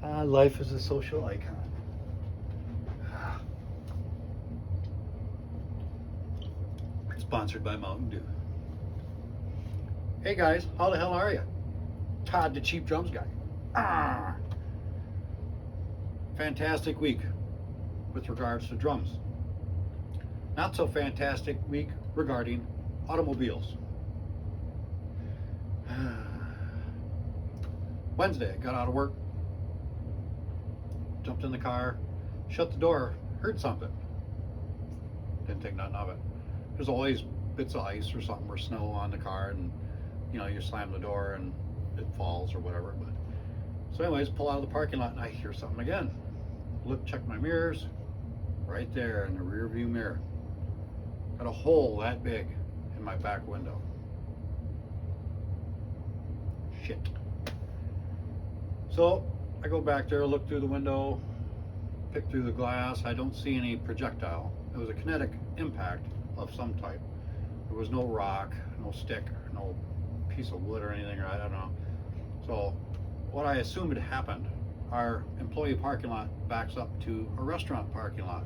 Life is a social icon. Sponsored by Mountain Dew. Hey guys, how the hell are you? Todd, the cheap drums guy. Ah, fantastic week with regards to drums. Not so fantastic week regarding automobiles. Wednesday, I got out of work, jumped in the car, shut the door, heard something. Didn't think nothing of it. There's always bits of ice or something or snow on the car, and you slam the door and it falls or whatever. But so anyways, pull out of the parking lot and I hear something again. Look, check my mirrors, right there in the rear view mirror. Got a hole that big in my back window. Shit. So I go back there, look through the window, pick through the glass. I don't see any projectile. It was a kinetic impact of some type. There was no rock, no stick, no piece of wood or anything, I don't know. So what I assumed had happened, our employee parking lot backs up to a restaurant parking lot.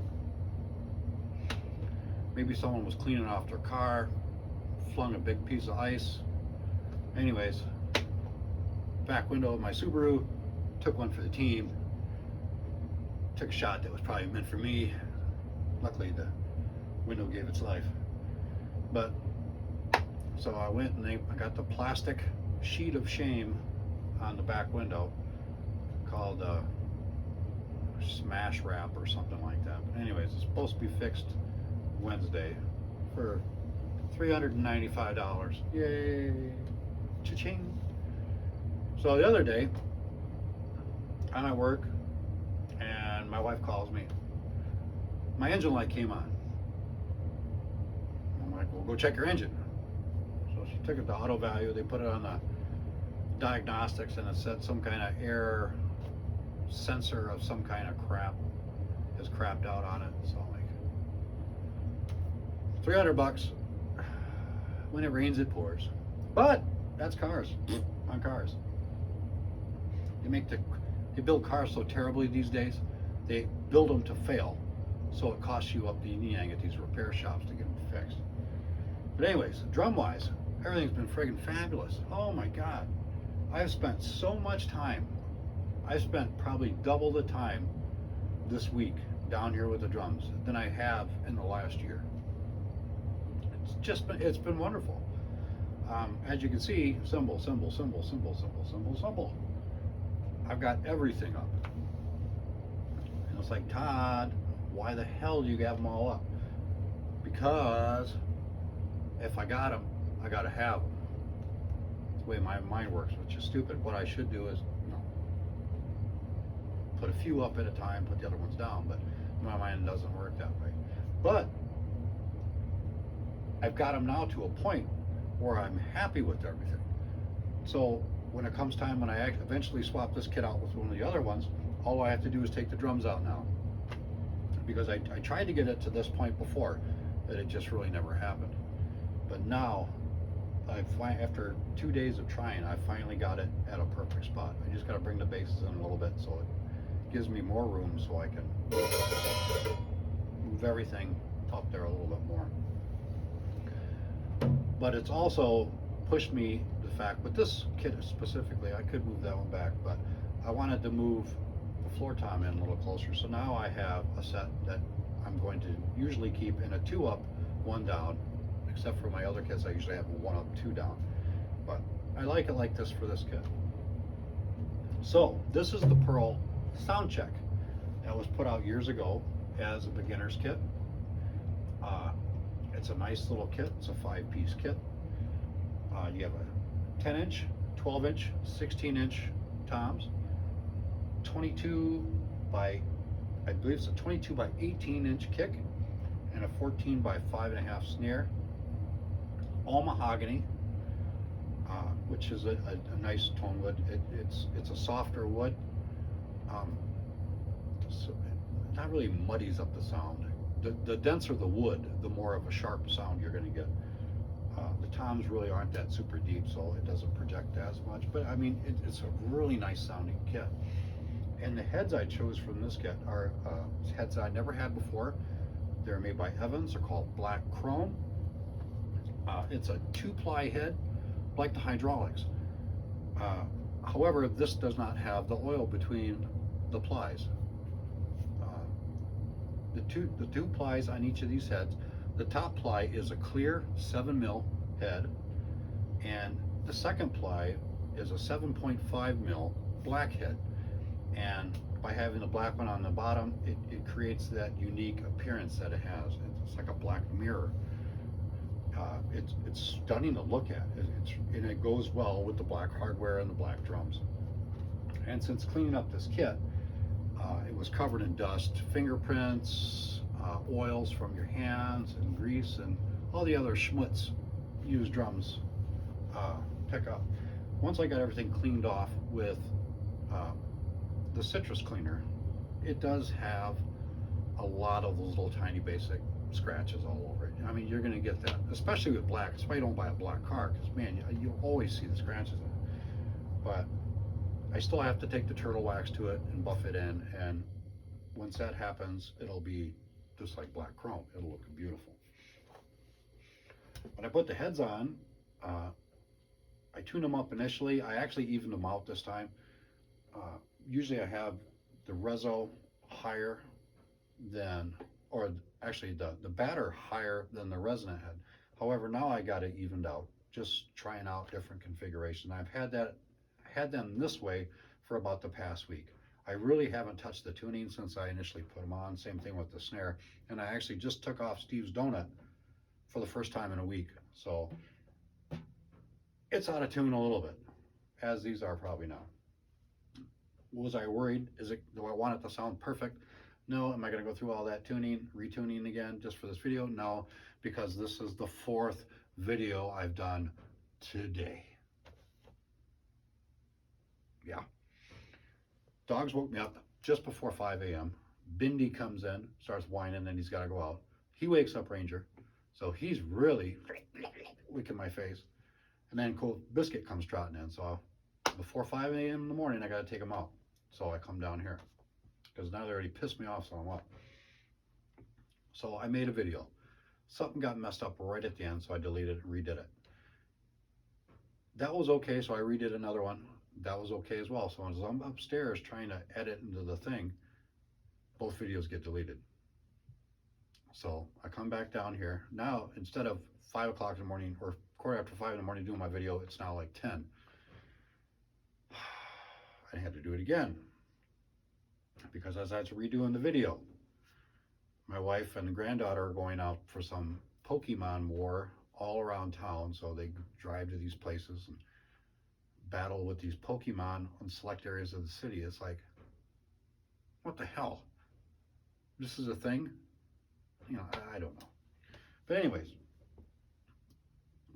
Maybe someone was cleaning off their car, flung a big piece of ice. Anyways, back window of my Subaru, took one for the team. Took a shot that was probably meant for me. Luckily the window gave its life. But so I went and I got the plastic sheet of shame on the back window called smash wrap or something like that. But anyways, it's supposed to be fixed Wednesday for $395. Yay! Cha-ching! So the other day, I'm at work and my wife calls me. My engine light came on. I'm like, well, go check your engine. So she took it to Auto Value. They put it on the diagnostics and it said some kind of error sensor of some kind of crap has crapped out on it. So I'm like, $300. When it rains, it pours. But that's cars on cars. They build cars so terribly these days. They build them to fail, so it costs you up the yin-yang at these repair shops to get them fixed. But anyways, drum-wise, everything's been friggin' fabulous. Oh my God, I've spent so much time. I've spent probably double the time this week down here with the drums than I have in the last year. It's been wonderful. As you can see, cymbal, cymbal, cymbal, cymbal, cymbal, cymbal, cymbal. I've got everything up. And it's like, Todd, why the hell do you have them all up? Because if I got them, I got to have them. That's the way my mind works, which is stupid. What I should do is, put a few up at a time, put the other ones down, but my mind doesn't work that way. But I've got them now to a point where I'm happy with everything. So when it comes time when I eventually swap this kit out with one of the other ones, all I have to do is take the drums out now. Because I tried to get it to this point before, but it just really never happened. But now, after 2 days of trying, I finally got it at a perfect spot. I just got to bring the basses in a little bit so it gives me more room so I can move everything up there a little bit more. But it's also pushed me the fact, with this kit specifically, I could move that one back, but I wanted to move the floor tom in a little closer. So now I have a set that I'm going to usually keep in a 2 up, 1 down, except for my other kits I usually have a 1 up, 2 down. But I like it like this for this kit. So this is the Pearl Soundcheck that was put out years ago as a beginner's kit. It's a nice little kit. It's a 5-piece kit. You have a 10-inch, 12-inch, 16-inch toms, 22 by, I believe it's a 22 by 18-inch kick, and a 14 by 5.5 snare. All mahogany, which is a nice tone wood. It's a softer wood, so it not really muddies up the sound. The denser the wood, the more of a sharp sound you're going to get. The toms really aren't that super deep, so it doesn't project as much. But I mean, it's a really nice sounding kit. And the heads I chose from this kit are heads I never had before. They're made by Evans. They're called Black Chrome. It's a 2-ply head, like the hydraulics. However, this does not have the oil between the plies. The two plies on each of these heads. The top ply is a clear 7mm head, and the second ply is a 7.5mm black head. And by having the black one on the bottom, it creates that unique appearance that it has. It's like a black mirror. It's stunning to look at, and it goes well with the black hardware and the black drums. And since cleaning up this kit, it was covered in dust, fingerprints, oils from your hands, and grease, and all the other schmutz used drums pick up. Once I got everything cleaned off with the citrus cleaner, it does have a lot of those little tiny basic scratches all over it. I mean, you're going to get that, especially with black. That's why you don't buy a black car, because man, you always see the scratches in it. But I still have to take the turtle wax to it and buff it in, and once that happens, it'll be just like black chrome. It'll look beautiful. When I put the heads on, I tuned them up initially. I actually evened them out this time. Usually I have the reso higher than, or actually the batter higher than the resonant head. However, now I got it evened out, just trying out different configurations. I've had them this way for about the past week. I really haven't touched the tuning since I initially put them on. Same thing with the snare. And I actually just took off Steve's donut for the first time in a week. So it's out of tune a little bit, as these are probably now. Was I worried? Do I want it to sound perfect? No. Am I going to go through all that tuning, retuning again just for this video? No, because this is the 4th video I've done today. Yeah. Dogs woke me up just before 5 a.m. Bindi comes in, starts whining, and he's got to go out. He wakes up Ranger, so he's really licking my face. And then Cool Biscuit comes trotting in, so before 5 a.m. in the morning, I got to take him out. So I come down here, because now they already pissed me off, so I'm up. So I made a video. Something got messed up right at the end, so I deleted it and redid it. That was okay, so I redid another one. That was okay as well. So as I'm upstairs trying to edit into the thing, both videos get deleted. So I come back down here. Now, instead of 5 o'clock in the morning or quarter after 5 in the morning doing my video, it's now like 10. I had to do it again, because as I was redoing the video, my wife and the granddaughter are going out for some Pokemon war all around town. So they drive to these places and battle with these Pokemon in select areas of the city. It's like, what the hell? This is a thing? You know, I don't know. But anyways,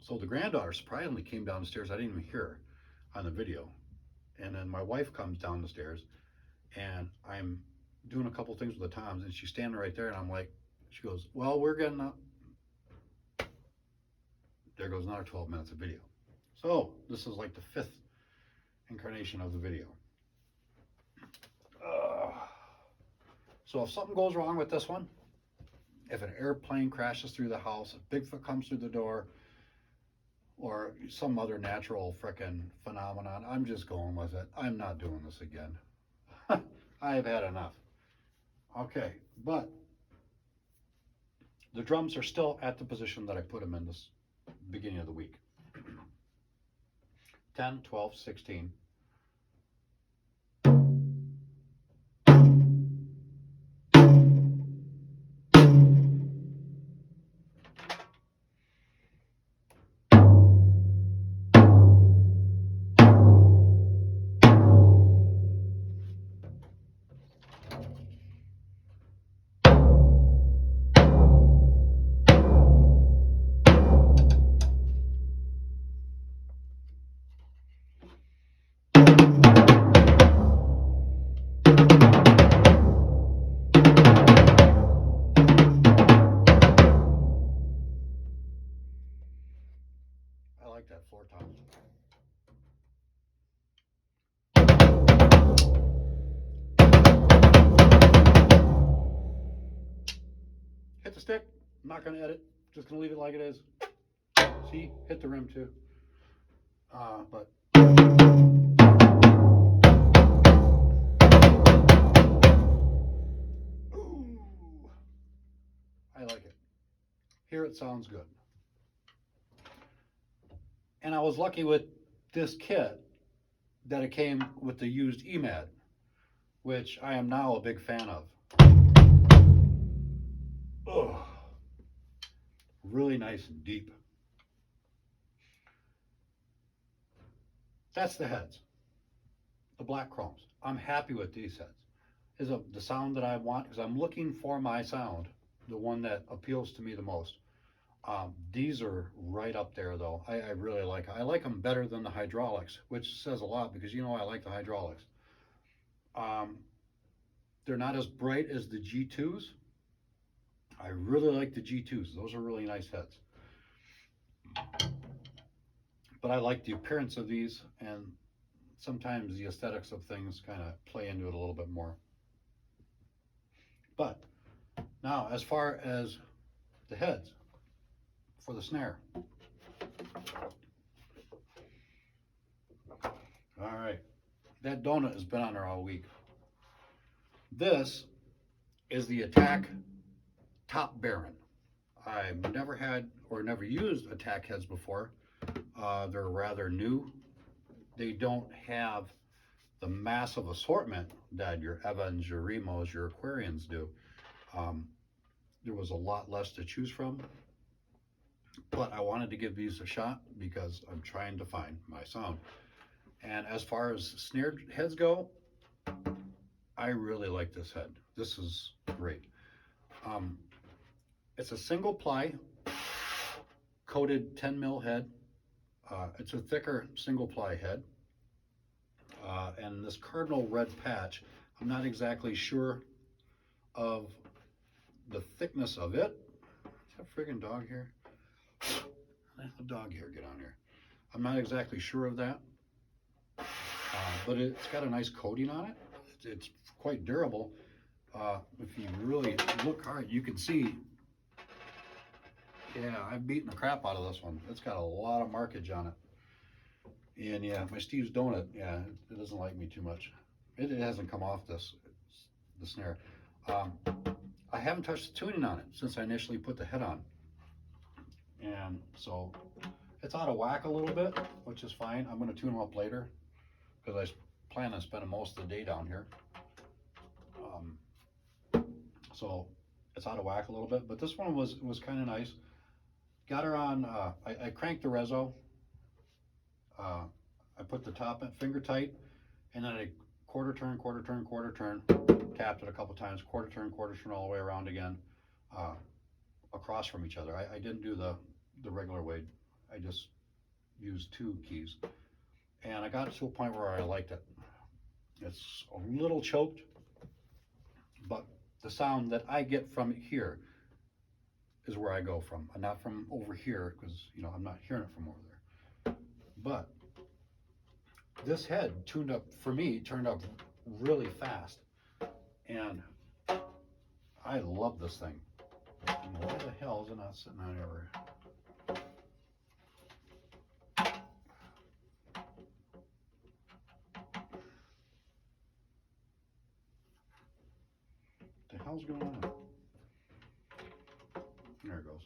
so the granddaughter surprisingly came down the stairs. I didn't even hear her on the video. And then my wife comes down the stairs, and I'm doing a couple things with the toms, and she's standing right there, and I'm like, she goes, well, we're getting up. There goes another 12 minutes of video. So this is like the 5th incarnation of the video. So if something goes wrong with this one, if an airplane crashes through the house, if Bigfoot comes through the door, or some other natural frickin' phenomenon, I'm just going with it. I'm not doing this again. I've had enough. Okay, but the drums are still at the position that I put them in this beginning of the week. 10, 12, 16. I like that 4 times. I'm not going to edit. Just going to leave it like it is. See, hit the rim too. But ooh, I like it. Here it sounds good. And I was lucky with this kit that it came with the used EMAD, which I am now a big fan of. Oh, really nice and deep. That's the heads, the black chromes. I'm happy with these heads. Is the sound that I want because I'm looking for my sound, the one that appeals to me the most. These are right up there though. I really like. I like them better than the hydraulics, which says a lot because you know I like the hydraulics. Um, they're not as bright as the G2s. I really like the G2s. Those are really nice heads. But I like the appearance of these, and sometimes the aesthetics of things kind of play into it a little bit more. But now, as far as the heads for the snare. All right, that donut has been on there all week. This is the Attack Top Baron. I've never had or never used Attack heads before. They're rather new. They don't have the massive assortment that your Evans, your Remos, your Aquarians do. Um, there was a lot less to choose from, but I wanted to give these a shot because I'm trying to find my sound. And as far as snare heads go, I really like this head. This is great. Um, it's a single ply coated 10 mil head. It's a thicker single ply head. And this cardinal red patch, I'm not exactly sure of the thickness of it. Is that friggin' dog hair? Let the dog hair get on here. I'm not exactly sure of that, but it's got a nice coating on it. It's quite durable. If you really look hard, you can see, yeah, I've beaten the crap out of this one. It's got a lot of markage on it. And yeah, my Steve's Donut, yeah, it doesn't like me too much. It hasn't come off the snare. Um, I haven't touched the tuning on it since I initially put the head on. And so it's out of whack a little bit, which is fine. I'm going to tune them up later because I plan on spending most of the day down here. So it's out of whack a little bit, but this one was kind of nice. Got her on, I cranked the reso. I put the top in finger tight, and then I quarter turn, quarter turn, quarter turn, tapped it a couple times, quarter turn all the way around again, across from each other. I didn't do the regular way. I just used two keys. And I got it to a point where I liked it. It's a little choked, but the sound that I get from here is where I go from, and not from over here, because you know I'm not hearing it from over there. But this head tuned up for me, turned up really fast, and I love this thing. And why the hell is it not sitting on ever? What the hell's going on? There it goes.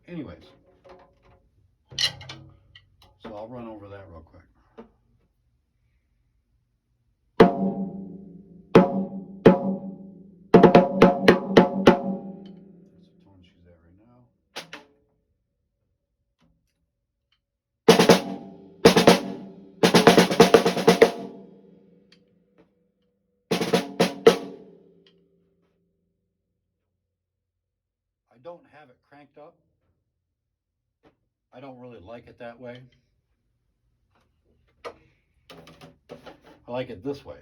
Anyways, so I'll run over that real quick. That's the tone she's at right now. I don't have it cranked up. I don't really like it that way. I like it this way.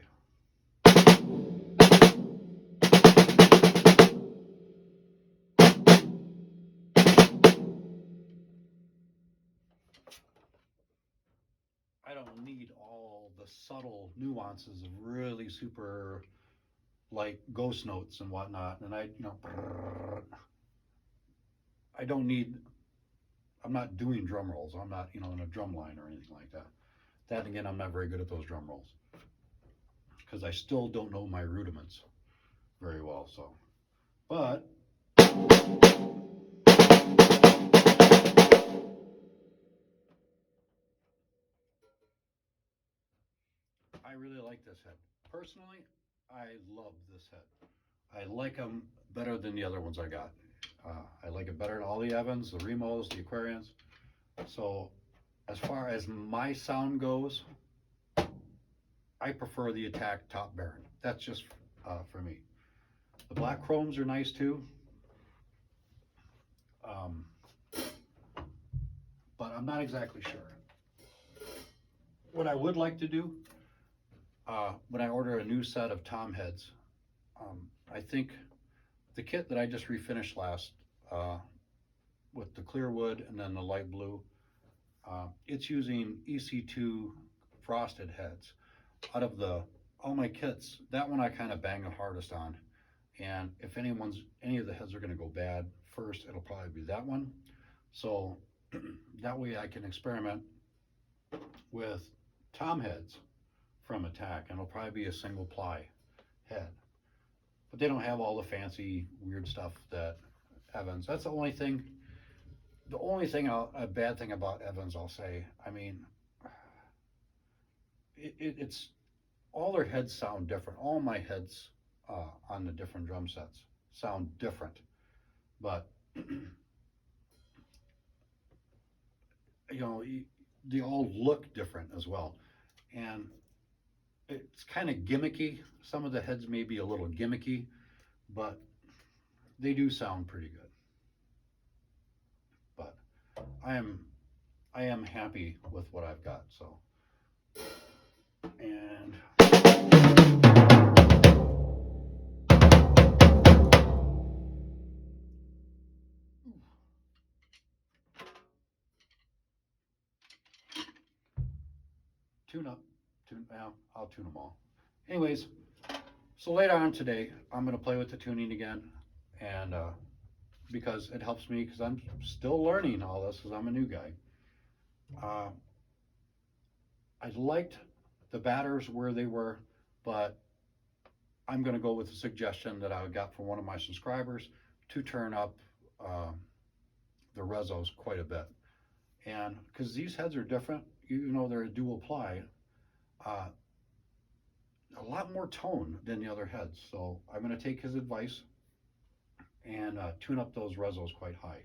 I don't need all the subtle nuances of really super like ghost notes and whatnot. And I, you know, don't need, I'm not doing drum rolls. I'm not, you know, in a drum line or anything like that. That again, I'm not very good at those drum rolls because I still don't know my rudiments very well. So, but I really like this head. Personally, I love this head. I like them better than the other ones I got. I like it better than all the Evans, the Remos, the Aquarians. So, as far as my sound goes, I prefer the Attack Top Baron. That's just for me. The black chromes are nice too, um, but I'm not exactly sure. What I would like to do when I order a new set of tom heads, I think the kit that I just refinished last with the clear wood and then the light blue, it's using EC2 frosted heads. Out of all my kits, that one I kind of bang the hardest on. And if any of the heads are going to go bad first, it'll probably be that one. So that way I can experiment with tom heads from Attack, and it'll probably be a single ply head. But they don't have all the fancy weird stuff that Evans. That's the only thing. The only thing, a bad thing about Evans, I'll say. I mean, it's all their heads sound different. All my heads on the different drum sets sound different, but you know, they all look different as well, and it's kind of gimmicky. Some of the heads may be a little gimmicky, but they do sound pretty good. But I am happy with what I've got. So, and tune up, well, I'll tune them all. Anyways, so later on today, I'm gonna play with the tuning again, and because it helps me, because I'm still learning all this, because I'm a new guy. Uh, I liked the batters where they were, but I'm gonna go with the suggestion that I got from one of my subscribers to turn up the rezos quite a bit. And because these heads are different, even though they're a dual ply, uh, a lot more tone than the other heads. So I'm going to take his advice and tune up those rezos quite high.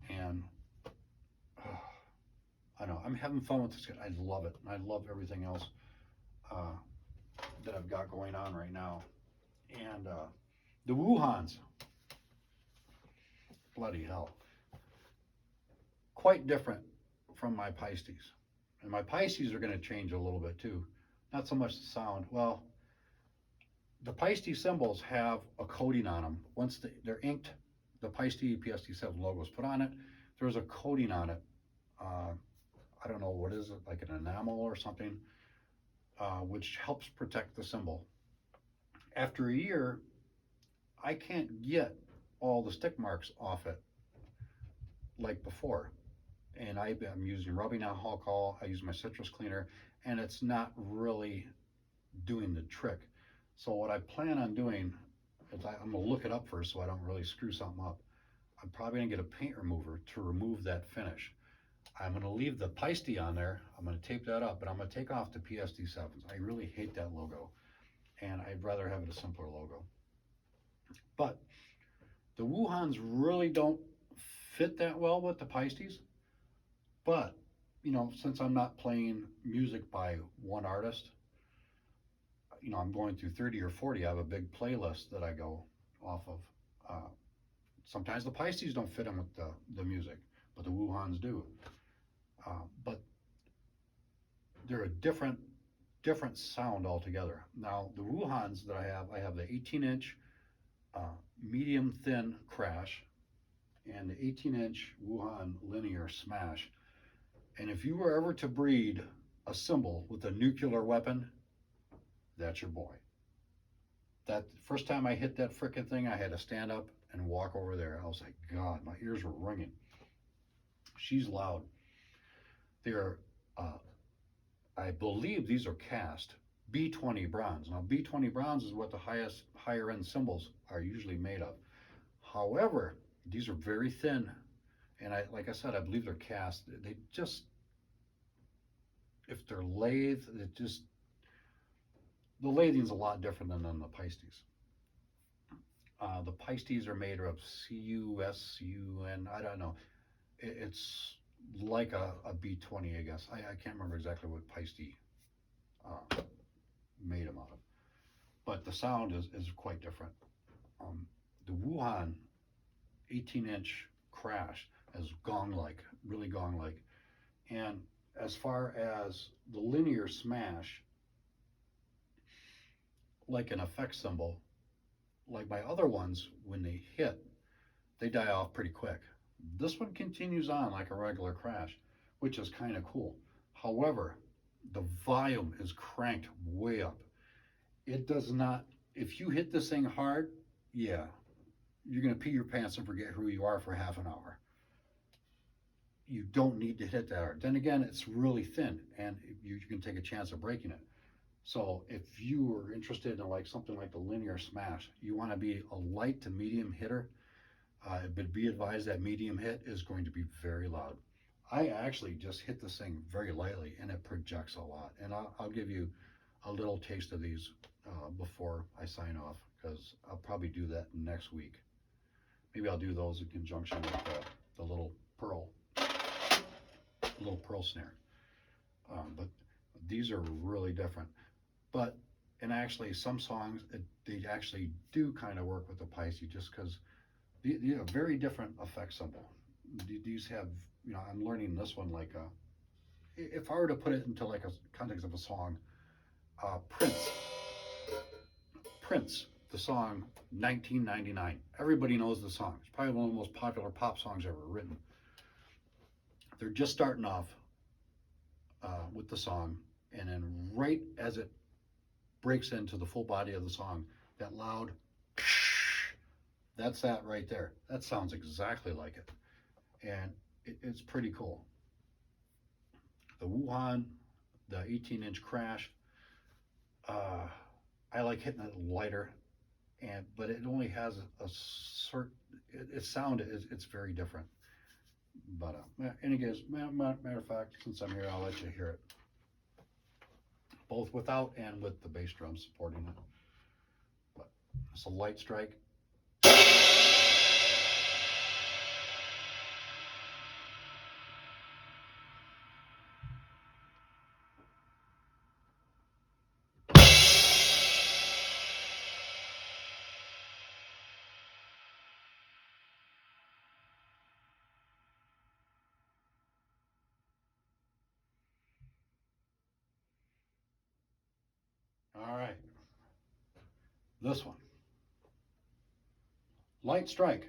And I know I'm having fun with this. I love it. I love everything else uh, that I've got going on right now. And the Wuhans, bloody hell, quite different from my Pisces. And my Pisces are going to change a little bit too. Not so much the sound. Well, the Pisces cymbals have a coating on them. Once they're inked, the Pisces PSD7 logo is put on it. There's a coating on it. I don't know what is it, like an enamel or something, which helps protect the cymbal. After a year, I can't get all the stick marks off it like before. And I'm using rubbing alcohol, I use my citrus cleaner, and it's not really doing the trick. So what I plan on doing is I'm gonna look it up first so I don't really screw something up. I'm probably gonna get a paint remover to remove that finish. I'm gonna leave the Pisces on there, I'm gonna tape that up, but I'm gonna take off the PSD7s. I really hate that logo, and I'd rather have it a simpler logo. But the Wuhans really don't fit that well with the Pisces. But, you know, since I'm not playing music by one artist, you know, I'm going through 30 or 40. I have a big playlist that I go off of. Sometimes the Pisces don't fit in with the music, but the Wuhans do. But they're a different sound altogether. Now, the Wuhans that I have the 18-inch medium thin crash and the 18-inch Wuhan linear smash. And if you were ever to breed a cymbal with a nuclear weapon, that's your boy. That first time I hit that frickin' thing, I had to stand up and walk over there. I was like, God, my ears were ringing. She's loud. They're, uh, I believe these are cast B20 bronze. Now, B20 bronze is what the higher end cymbals are usually made of. However, these are very thin, and like I said, I believe they're cast. They just, if they're lathe, it just, the lathing's a lot different than the Pistes. The Pistes are made of CUSUN. I don't know. It's like a B20, I guess. I can't remember exactly what Paiste made them out of, but the sound is quite different. The Wuhan 18-inch crash is gong-like, really gong-like. And as far as the linear smash, like an effect cymbal, like my other ones, when they hit, they die off pretty quick. This one continues on like a regular crash, which is kind of cool. However, the volume is cranked way up. It does not, if you hit this thing hard, yeah, you're going to pee your pants and forget who you are for half an hour. You don't need to hit that hard. Then again, it's really thin and you can take a chance of breaking it. So if you are interested in like something like the linear smash, you want to be a light to medium hitter, but be advised that medium hit is going to be very loud. I actually just hit this thing very lightly and it projects a lot. And I'll give you a little taste of these before I sign off, because I'll probably do that next week. Maybe I'll do those in conjunction with the little pearl snare. But these are really different. But and actually, some songs they actually do kind of work with the Pisces, just because these are very different effect cymbal. These have, I'm learning this one like if I were to put it into like a context of a song, Prince, Prince, the song 1999. Everybody knows the song. It's probably one of the most popular pop songs ever written. They're just starting off with the song, and then right as it breaks into the full body of the song, that loud, that's that right there. That sounds exactly like it, and it's pretty cool. The Wuhan, the 18-inch crash, uh, I like hitting it lighter, but it only has a certain, its sound it's very different. But anyways, matter of fact, since I'm here, I'll let you hear it, both without and with the bass drum supporting it. But it's a light strike. All right, this one, light strike.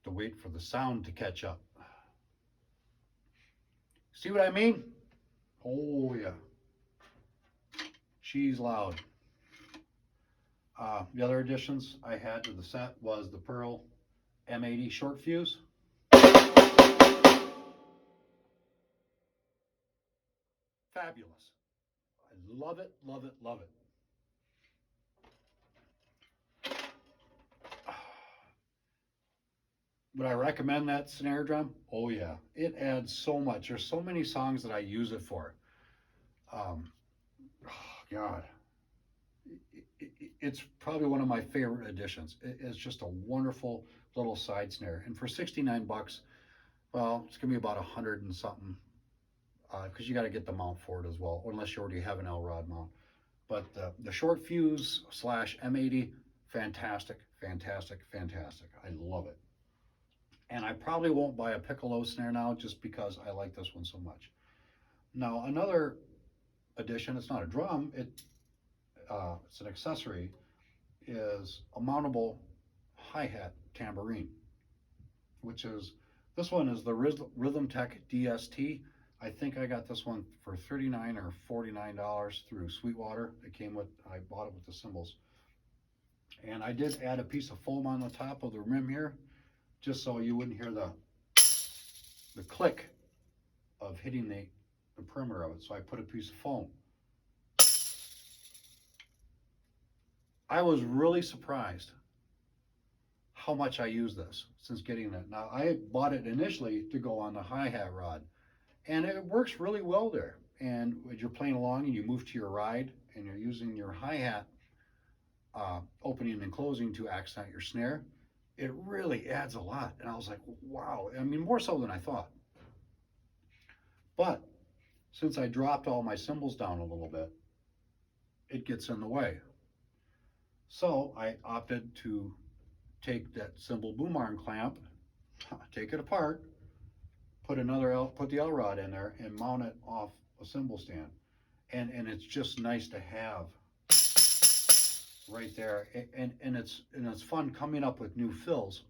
To wait for the sound to catch up. See what I mean? Oh yeah, she's loud. The other additions I had to the set was the Pearl M80 short fuse. Fabulous. I love it, love it, love it. Would I recommend that snare drum? Oh yeah, it adds so much. There's so many songs that I use it for. Um, oh God, it's probably one of my favorite additions. It's just a wonderful little side snare, and for 69 bucks, well, it's gonna be about 100 and something, because you got to get the mount for it as well, unless you already have an L-Rod mount. But the short fuse slash M80, fantastic, fantastic, fantastic. I love it. And I probably won't buy a piccolo snare now just because I like this one so much. Now another addition, it's not a drum, it's an accessory, is a mountable hi-hat tambourine, which is, this one is the Rhythm Tech DST. I think I got this one for $39 or $49 through Sweetwater. It came with, I bought it with the cymbals. And I did add a piece of foam on the top of the rim here, just so you wouldn't hear the click of hitting the perimeter of it. So I put a piece of foam. I was really surprised how much I use this since getting it. Now I bought it initially to go on the hi-hat rod, and it works really well there. And when you're playing along and you move to your ride and you're using your hi-hat opening and closing to accent your snare, it really adds a lot. And I was like, wow, I mean, more so than I thought. But since I dropped all my cymbals down a little bit, it gets in the way. So I opted to take that cymbal boom arm clamp, take it apart, put the L rod in there, and mount it off a cymbal stand. And it's just nice to have right there. And it's fun coming up with new fills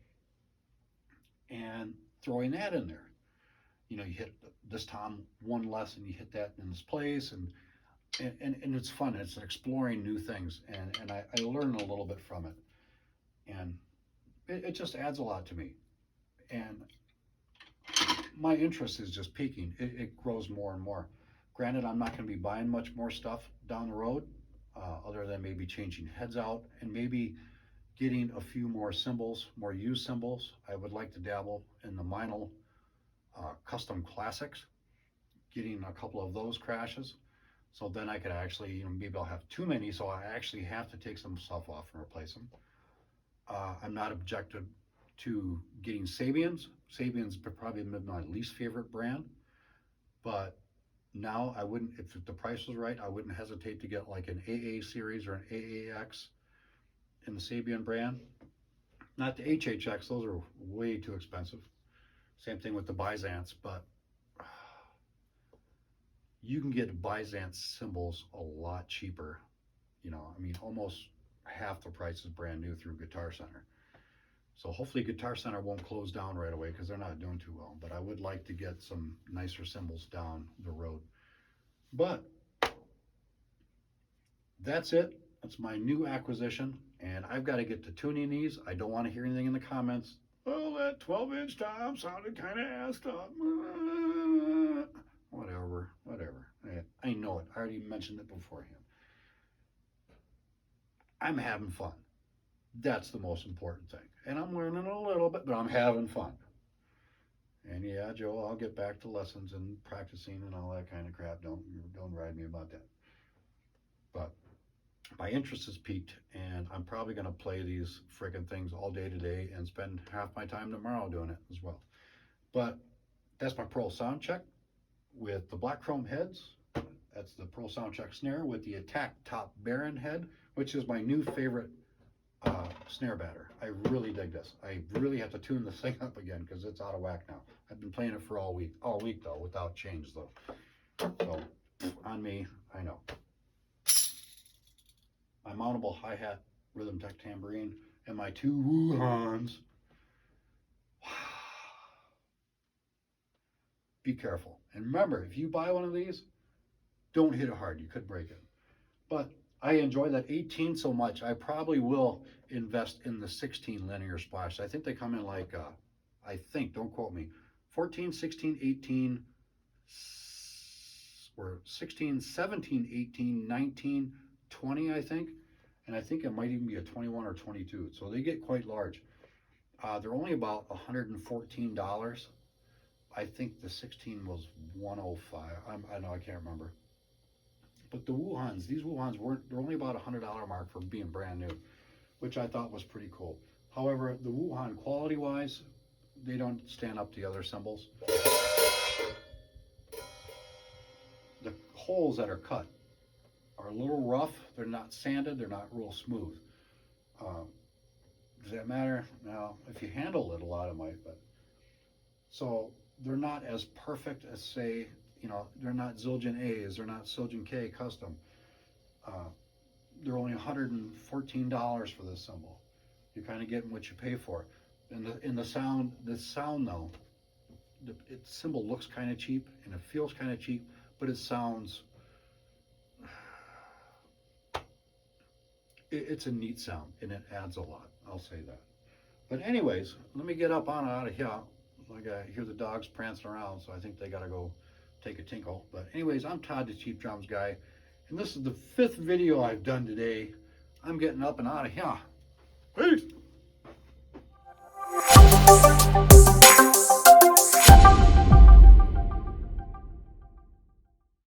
and throwing that in there. You know, you hit this tom one less and you hit that in this place, and it's fun. It's exploring new things, and I learn a little bit from it, and it just adds a lot to me. And my interest is just peaking. It grows more and more. Granted, I'm not going to be buying much more stuff down the road, other than maybe changing heads out and maybe getting a few more cymbals, more used cymbals. I would like to dabble in the Meinl custom classics, getting a couple of those crashes. So then I could actually, you know, maybe I'll have too many, so I actually have to take some stuff off and replace them. I'm not objected to getting Sabians. Sabian's probably my least favorite brand, but now I wouldn't, if the price was right, I wouldn't hesitate to get like an AA series or an AAX in the Sabian brand. Not the HHX, those are way too expensive. Same thing with the Byzance, but you can get Byzance cymbals a lot cheaper. You know, I mean, almost half the price is brand new through Guitar Center. So hopefully Guitar Center won't close down right away because they're not doing too well. But I would like to get some nicer cymbals down the road. But that's it. That's my new acquisition. And I've got to get to tuning these. I don't want to hear anything in the comments. Oh, that 12-inch tom sounded kind of assed up. Whatever, whatever. I know it. I already mentioned it beforehand. I'm having fun. That's the most important thing. And I'm learning a little bit, but I'm having fun. And yeah, Joe, I'll get back to lessons and practicing and all that kind of crap. Don't ride me about that. But my interest is peaked, and I'm probably going to play these friggin' things all day today and spend half my time tomorrow doing it as well. But that's my Pro Soundcheck with the black chrome heads. That's the Pro Soundcheck snare with the Attack Top Baron head, which is my new favorite snare batter. I really dig this. I really have to tune this thing up again because it's out of whack now. I've been playing it for all week though, without change though. So on me, I know. My mountable hi-hat Rhythm Tech tambourine and my two Wuhans. Be careful. And remember, if you buy one of these, don't hit it hard. You could break it. But I enjoy that 18 so much, I probably will invest in the 16 linear splash. I think they come in like, I think, don't quote me, 14, 16, 18, or 16, 17, 18, 19, 20, I think. And I think it might even be a 21 or 22. So they get quite large. They're only about $114. I think the 16 was 105. I know, I can't remember. But the Wuhans, these Wuhans they're only about $100 mark for being brand new, which I thought was pretty cool. However, the Wuhan quality wise, they don't stand up to the other cymbals. The holes that are cut are a little rough. They're not sanded. They're not real smooth. Does that matter? No. If you handle it a lot, it might. But so they're not as perfect as, say, they're not Zildjian A's. They're not Zildjian K custom. Uh, they're only $114 for this cymbal. You're kind of getting what you pay for. And the sound though, the cymbal looks kind of cheap and it feels kind of cheap, but it sounds. It's a neat sound and it adds a lot. I'll say that. But anyways, let me get up on out of here. I hear the dogs prancing around, so I think they gotta go take a tinkle. But anyways, I'm Todd, the Cheap Drums guy, and this is the 5th video I've done today. I'm getting up and out of here. Peace.